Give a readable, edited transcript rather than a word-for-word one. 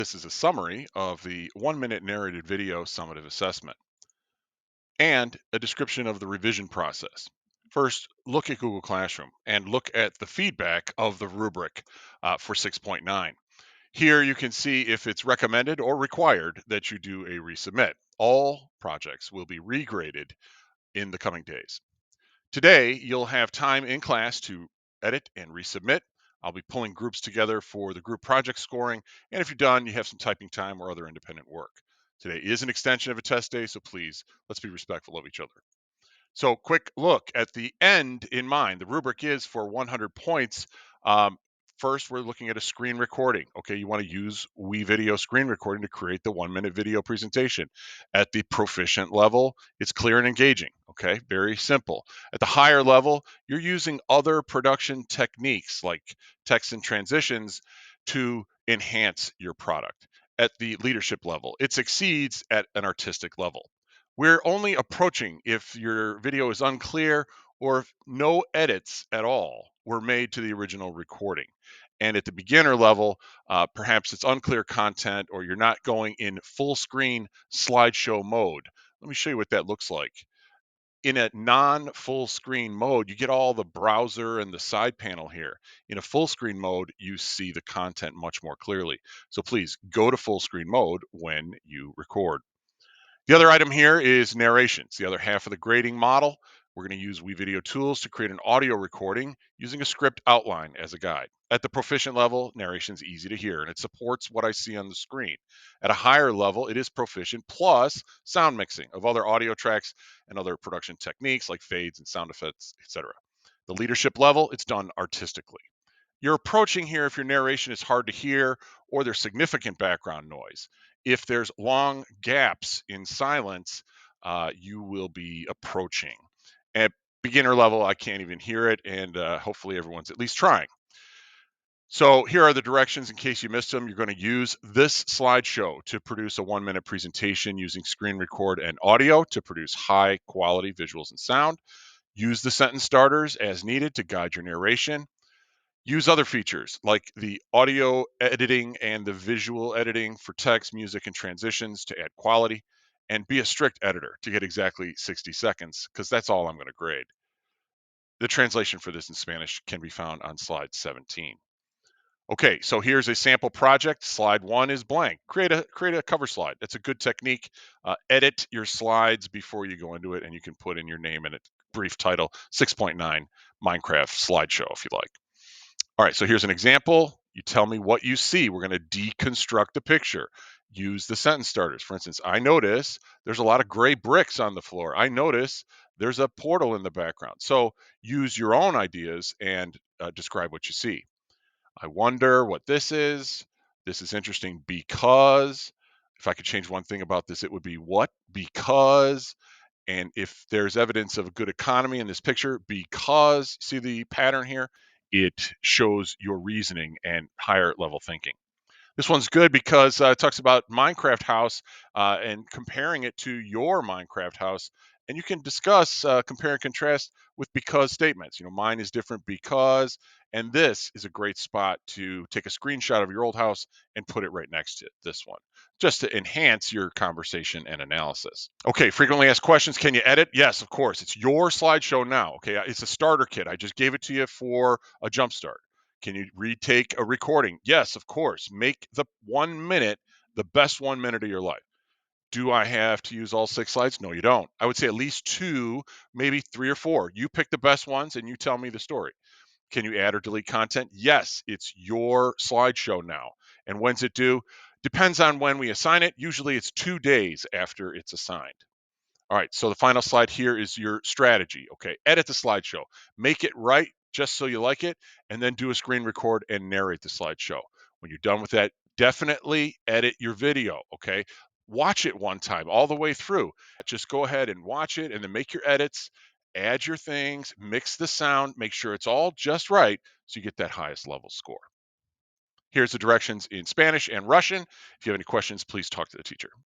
This is a summary of the 1 minute narrated video summative assessment and a description of the revision process. First, look at Google Classroom and look at the feedback of the rubric for 6.9. Here you can see if it's recommended or required that you do a resubmit. All projects will be regraded in the coming days. Today, you'll have time in class to edit and resubmit. I'll be pulling groups together for the group project scoring. And if you're done, you have some typing time or other independent work. Today is an extension of a test day, so please let's be respectful of each other. So, quick look at the end in mind. The rubric is for 100 points. Um, First, we're looking at a screen recording. Okay, you want to use video screen recording to create the 1 minute video presentation. At the proficient level, it's clear and engaging. Okay, very simple. At the higher level, you're using other production techniques like text and transitions to enhance your product. At the leadership level, it succeeds at an artistic level. We're only approaching if your video is unclear or if no edits at all were made to the original recording. And at the beginner level, perhaps it's unclear content or you're not going in full screen slideshow mode. Let me show you what that looks like. In a non full screen mode, you get all the browser and the side panel here. In a full screen mode, you see the content much more clearly. So please go to full screen mode when you record. The other item here is narrations, the other half of the grading model. We're going to use WeVideo tools to create an audio recording using a script outline as a guide. At the proficient level, narration is easy to hear and it supports what I see on the screen. At a higher level, it is proficient plus sound mixing of other audio tracks and other production techniques like fades and sound effects, etc. The leadership level, it's done artistically. You're approaching here if your narration is hard to hear or there's significant background noise. If there's long gaps in silence, you will be approaching. At beginner level, I can't even hear it, and hopefully everyone's at least trying. So here are the directions in case you missed them. You're going to use this slideshow to produce a 1 minute presentation using screen record and audio to produce high quality visuals and sound. Use the sentence starters as needed to guide your narration. Use other features like the audio editing and the visual editing for text, music, and transitions to add quality, and be a strict editor to get exactly 60 seconds, because that's all I'm going to grade. The translation for this in Spanish can be found on slide 17. Okay, so here's a sample project. Slide 1 is blank. Create a cover slide. That's a good technique. Edit your slides before you go into it, and you can put in your name and a brief title, 6.9 Minecraft slideshow if you like. All right, so here's an example. You tell me what you see. We're going to deconstruct the picture. Use the sentence starters. For instance, I notice there's a lot of gray bricks on the floor. I notice there's a portal in the background. So use your own ideas and describe what you see. I wonder what this is. This is interesting because if I could change one thing about this, it would be what? Because. And if there's evidence of a good economy in this picture, because see the pattern here, it shows your reasoning and higher level thinking. This one's good because it talks about Minecraft house and comparing it to your Minecraft house. And you can discuss compare and contrast with because statements. You know, mine is different because, and this is a great spot to take a screenshot of your old house and put it right next to this one, just to enhance your conversation and analysis. Okay, frequently asked questions. Can you edit? Yes, of course. It's your slideshow now. Okay, it's a starter kit. I just gave it to you for a jump start. Can you retake a recording? Yes, of course. Make the 1 minute the best 1 minute of your life. Do I have to use all 6 slides? No, you don't. I would say at least two, maybe 3 or 4. You pick the best ones and you tell me the story. Can you add or delete content? Yes, it's your slideshow now. And when's it due? Depends on when we assign it. Usually it's 2 days after it's assigned. All right, so the final slide here is your strategy. Okay, edit the slideshow, make it right just so you like it, and then do a screen record and narrate the slideshow. When you're done with that, definitely edit your video. Okay, watch it one time all the way through. Just go ahead and watch it and then make your edits, add your things, mix the sound, make sure it's all just right so you get that highest level score. Here's the directions in Spanish and Russian. If you have any questions, please talk to the teacher.